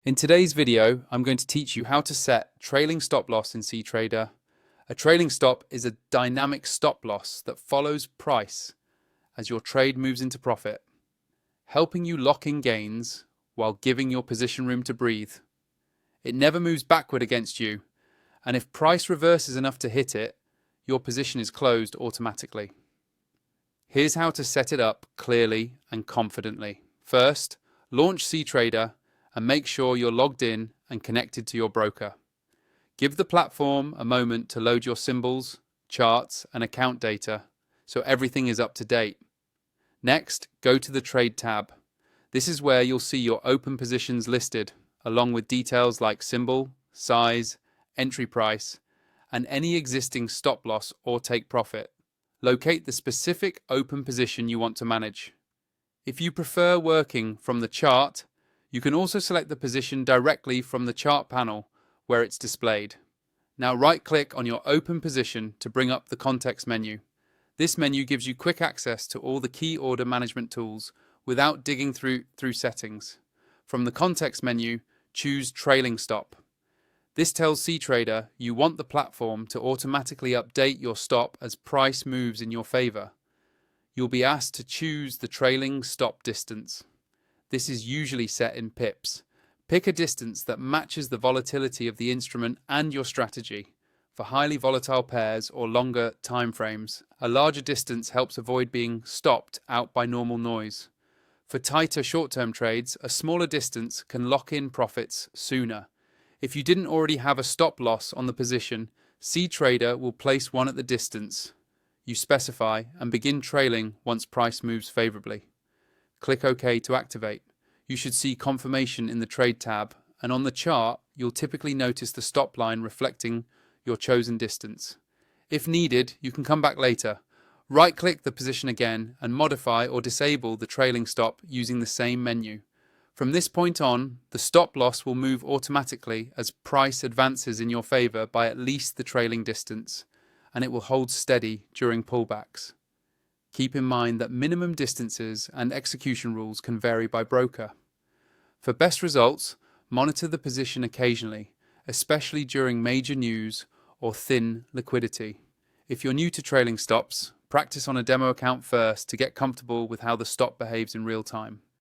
In today's video, I'm going to teach you how to set trailing stop loss in Ctrader. A trailing stop is a dynamic stop loss that follows price as your trade moves into profit, helping you lock in gains while giving your position room to breathe. It never moves backward against you, and if price reverses enough to hit it, your position is closed automatically. Here's how to set it up clearly and confidently. First, launch Ctrader and make sure you're logged in and connected to your broker. Give the platform a moment to load your symbols, charts, and account data so everything is up to date. Next, go to the Trade tab. This is where you'll see your open positions listed, along with details like symbol, size, entry price, and any existing stop loss or take profit. Locate the specific open position you want to manage. If you prefer working from the chart, you can also select the position directly from the chart panel where it's displayed. Now right-click on your open position to bring up the context menu. This menu gives you quick access to all the key order management tools without digging through settings. From the context menu, choose Trailing Stop. This tells Ctrader you want the platform to automatically update your stop as price moves in your favor. You'll be asked to choose the trailing stop distance. This is usually set in pips. Pick a distance that matches the volatility of the instrument and your strategy. For highly volatile pairs or longer time frames, a larger distance helps avoid being stopped out by normal noise. For tighter short-term trades, a smaller distance can lock in profits sooner. If you didn't already have a stop loss on the position, Ctrader will place one at the distance you specify and begin trailing once price moves favorably. Click OK to activate. You should see confirmation in the Trade tab, and on the chart, you'll typically notice the stop line reflecting your chosen distance. If needed, you can come back later. Right-click the position again and modify or disable the trailing stop using the same menu. From this point on, the stop loss will move automatically as price advances in your favor by at least the trailing distance, and it will hold steady during pullbacks. Keep in mind that minimum distances and execution rules can vary by broker. For best results, monitor the position occasionally, especially during major news or thin liquidity. If you're new to trailing stops, practice on a demo account first to get comfortable with how the stop behaves in real time.